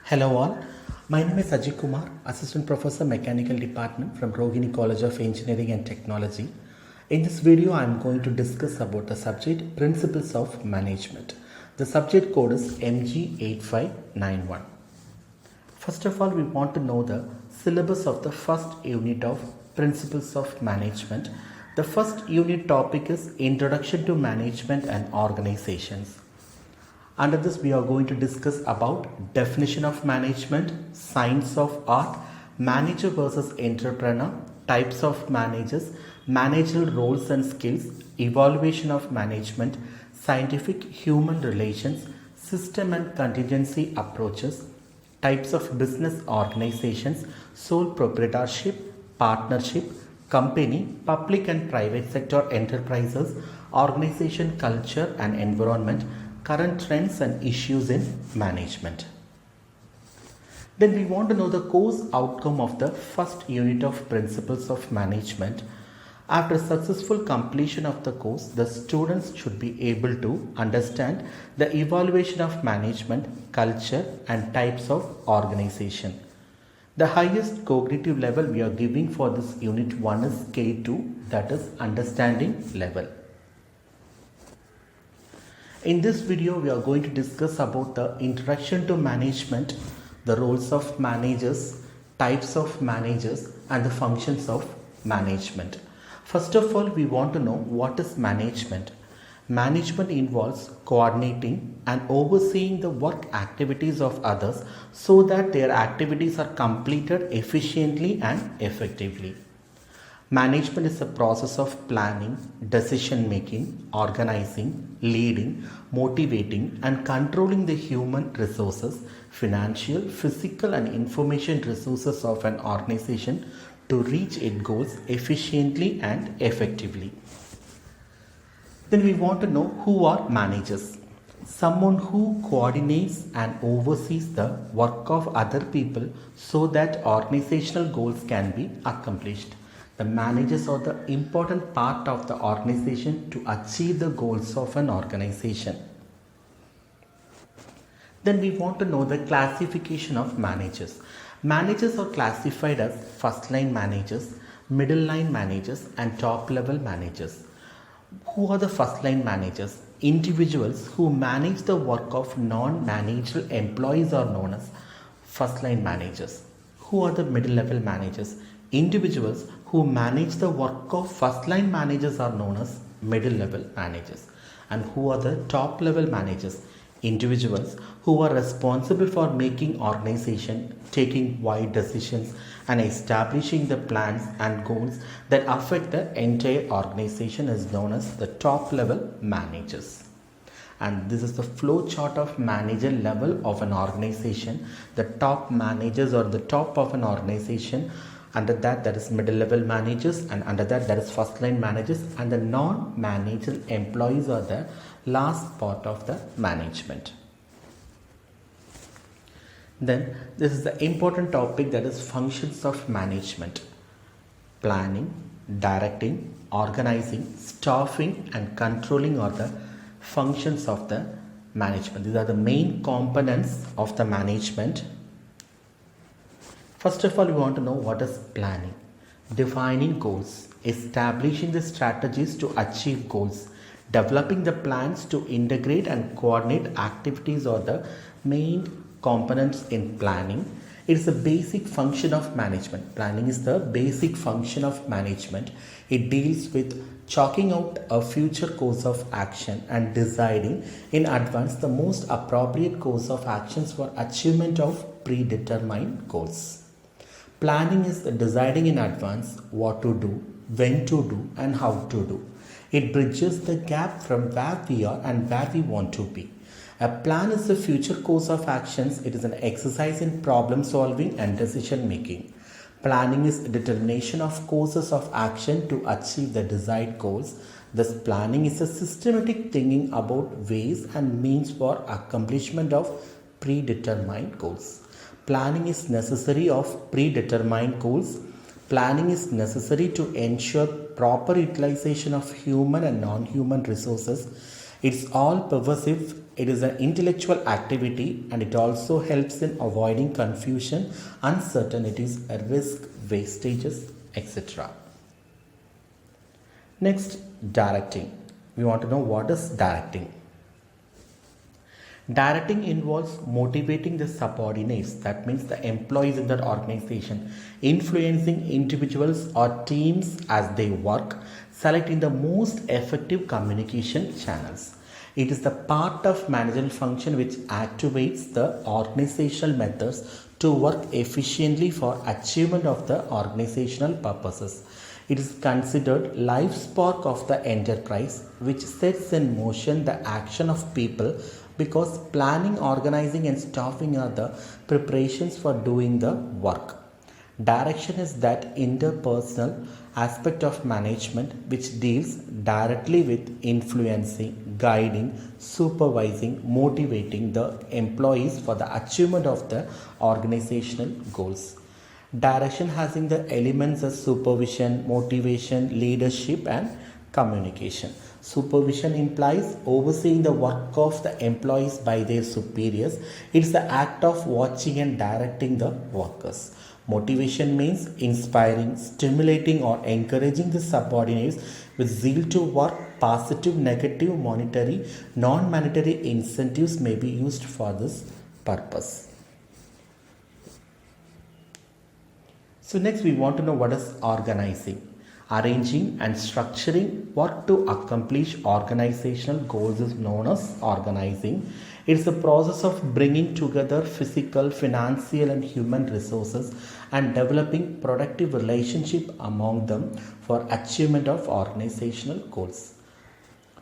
Hello all, my name is Ajay Kumar, Assistant Professor Mechanical Department from Rohini College of Engineering and Technology. In this video, I am going to discuss about the subject Principles of Management. The subject code is MG8591. First of all, we want to know the syllabus of the first unit of Principles of Management. The first unit topic is Introduction to Management and Organizations. Under this, we are going to discuss about definition of management, science of art, manager versus entrepreneur, types of managers, managerial roles and skills, evaluation of management, scientific human relations, system and contingency approaches, types of business organizations, sole proprietorship, partnership, company, public and private sector enterprises, organization culture and environment, current trends and issues in management. Then we want to know the course outcome of the first unit of Principles of Management. After successful completion of the course, the students should be able to understand the evaluation of management, culture and types of organization. The highest cognitive level we are giving for this unit 1 is K2, that is understanding level. In this video, we are going to discuss about the introduction to management, the roles of managers, types of managers and the functions of management. First of all, we want to know what is management. Management involves coordinating and overseeing the work activities of others so that their activities are completed efficiently and effectively. Management is a process of planning, decision making, organizing, leading, motivating and controlling the human resources, financial, physical and information resources of an organization to reach its goals efficiently and effectively. Then we want to know who are managers. Someone who coordinates and oversees the work of other people so that organizational goals can be accomplished. The managers are the important part of the organization to achieve the goals of an organization. Then we want to know the classification of managers. Managers are classified as first line managers, middle line managers and top level managers. Who are the first line managers? Individuals who manage the work of non-managerial employees are known as first line managers. Who are the middle level managers? Individuals who manage the work of first line managers are known as middle level managers. And who are the top level managers? Individuals who are responsible for making organization, taking wide decisions and establishing the plans and goals that affect the entire organization is known as the top level managers. And this is the flow chart of manager level of an organization. The top managers are the top of an organization. Under that is middle level managers, and under that is first line managers, and the non-managerial employees are the last part of the management. Then this is the important topic, that is functions of management. Planning, directing, organizing, staffing and controlling are the functions of the management. These are the main components of the management. First of all, we want to know what is planning. Defining goals, establishing the strategies to achieve goals, developing the plans to integrate and coordinate activities are the main components in planning. It is a basic function of management. Planning is the basic function of management. It deals with chalking out a future course of action and deciding in advance the most appropriate course of actions for achievement of predetermined goals. Planning is deciding in advance what to do, when to do and how to do. It bridges the gap from where we are and where we want to be. A plan is a future course of actions. It is an exercise in problem solving and decision making. Planning is determination of courses of action to achieve the desired goals. Thus, planning is a systematic thinking about ways and means for accomplishment of predetermined goals. Planning is necessary of predetermined goals. Planning is necessary to ensure proper utilization of human and non-human resources. It's all pervasive It is an intellectual activity and it also helps in avoiding confusion, uncertainties, risk, wastages, etc. Next, directing. We want to know what is directing. Directing involves motivating the subordinates, that means the employees in that organization, influencing individuals or teams as they work, selecting the most effective communication channels. It is the part of managerial function which activates the organizational methods to work efficiently for achievement of the organizational purposes. It is considered life spark of the enterprise which sets in motion the action of people, because planning, organizing and staffing are the preparations for doing the work. Direction is that interpersonal aspect of management which deals directly with influencing, guiding, supervising, motivating the employees for the achievement of the organizational goals. Direction has in the elements of supervision, motivation, leadership and communication. Supervision implies overseeing the work of the employees by their superiors. It's the act of watching and directing the workers. Motivation means inspiring, stimulating or encouraging the subordinates with zeal to work. Positive, negative, monetary, non-monetary incentives may be used for this purpose. So next we want to know what is organizing. Arranging and structuring work to accomplish organizational goals is known as organizing. It's a process of bringing together physical, financial and human resources and developing productive relationship among them for achievement of organizational goals.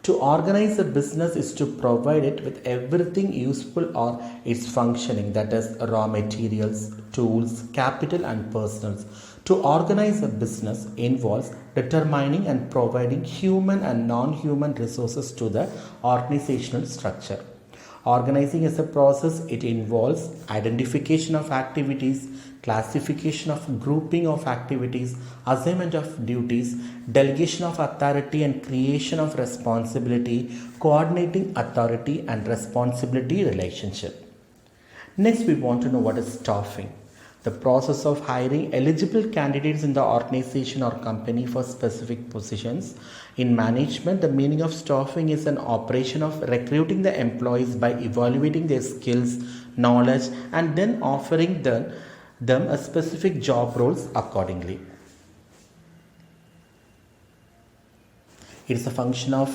To organize a business is to provide it with everything useful or its functioning, that is raw materials, tools, capital and personnel. To organize a business involves determining and providing human and non-human resources to the organizational structure. Organizing is a process. It involves identification of activities, classification of grouping of activities, assignment of duties, delegation of authority and creation of responsibility, coordinating authority and responsibility relationship. Next, we want to know what is staffing. The process of hiring eligible candidates in the organization or company for specific positions. In management, the meaning of staffing is an operation of recruiting the employees by evaluating their skills, knowledge, and then offering them a specific job roles accordingly. It is a function of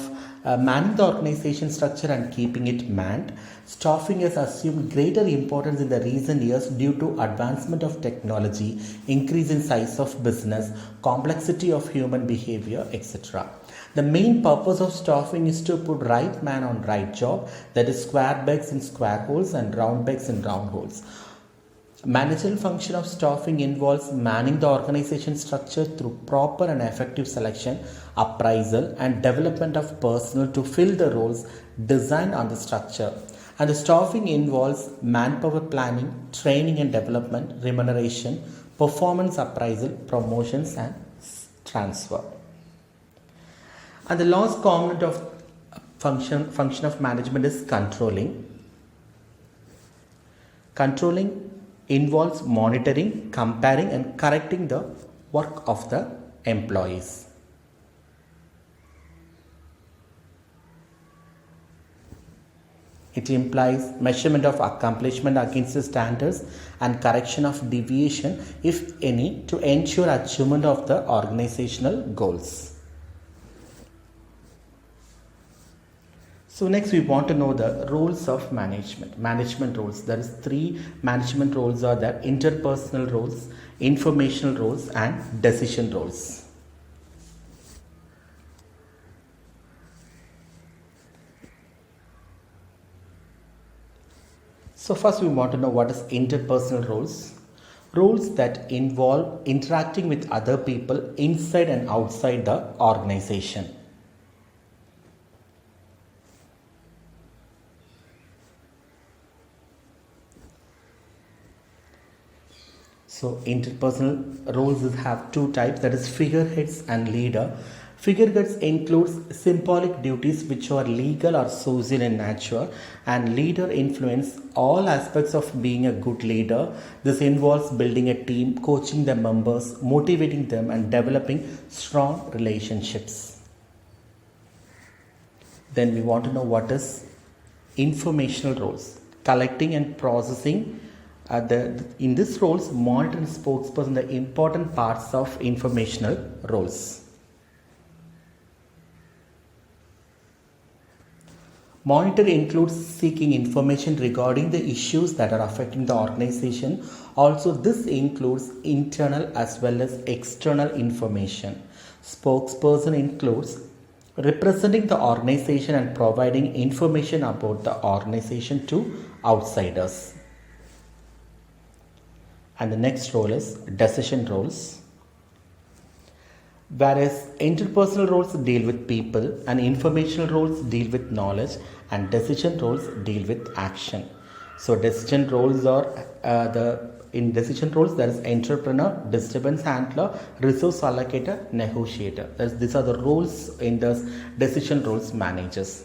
manning the organization structure and keeping it manned. Staffing has assumed greater importance in the recent years due to advancement of technology, increase in size of business, complexity of human behavior, etc. The main purpose of staffing is to put right man on right job, that is square pegs in square holes and round pegs in round holes. Managerial function of staffing involves manning the organization structure through proper and effective selection, appraisal and development of personnel to fill the roles designed on the structure. And the staffing involves manpower planning, training and development, remuneration, performance appraisal, promotions and transfer. And the last component of function of management is controlling. Controlling involves monitoring, comparing and correcting the work of the employees. It implies measurement of accomplishment against the standards and correction of deviation, if any, to ensure achievement of the organizational goals. So next we want to know the roles of management. Management roles. There is 3 management roles are there: interpersonal roles, informational roles and decision roles. So first we want to know what is interpersonal roles. Roles that involve interacting with other people inside and outside the organization. So interpersonal roles have 2 types, that is figureheads and leader. Figureheads includes symbolic duties which are legal or social in nature, and leader influence all aspects of being a good leader. This involves building a team, coaching the members, motivating them, and developing strong relationships. Then we want to know what is informational roles. Collecting and processing. In this roles, monitor and spokesperson the important parts of informational roles. Monitor includes seeking information regarding the issues that are affecting the organization. Also, this includes internal as well as external information. Spokesperson includes representing the organization and providing information about the organization to outsiders. And the next role is decision roles. Whereas interpersonal roles deal with people and informational roles deal with knowledge, and decision roles deal with action. So decision roles are in decision roles there is entrepreneur, disturbance handler, resource allocator, negotiator. These are the roles in the decision roles managers.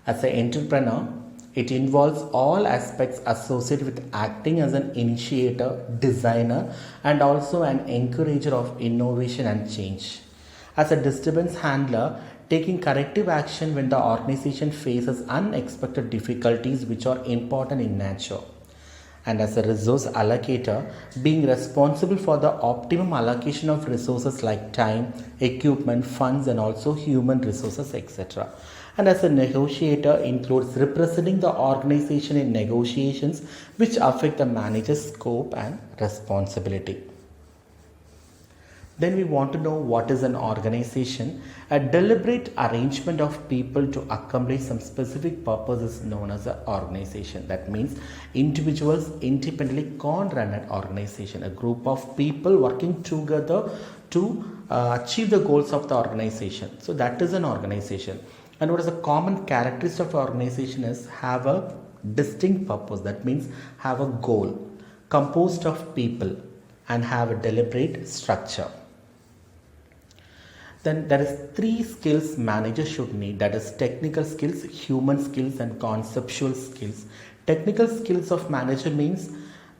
As an entrepreneur, it involves all aspects associated with acting as an initiator, designer, and also an encourager of innovation and change. As a disturbance handler, taking corrective action when the organization faces unexpected difficulties which are important in nature. And as a resource allocator, being responsible for the optimum allocation of resources like time, equipment, funds, and also human resources, etc. And as a negotiator includes representing the organization in negotiations which affect the manager's scope and responsibility. Then we want to know what is an organization. A deliberate arrangement of people to accomplish some specific purpose is known as an organization. That means individuals independently can't run an organization. A group of people working together to achieve the goals of the organization. So that is an organization. And what is a common characteristic of organization is have a distinct purpose. That means have a goal, composed of people, and have a deliberate structure. Then there is 3 skills managers should need, that is technical skills, human skills, and conceptual skills. Technical skills of manager means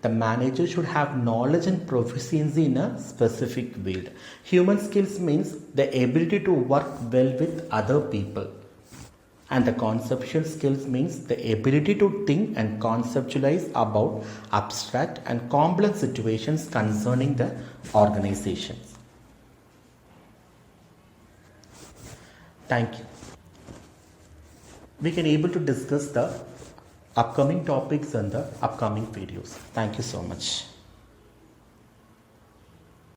the manager should have knowledge and proficiency in a specific field. Human skills means the ability to work well with other people. And the conceptual skills means the ability to think and conceptualize about abstract and complex situations concerning the organizations. Thank you. We can able to discuss the upcoming topics in the upcoming videos. Thank you so much.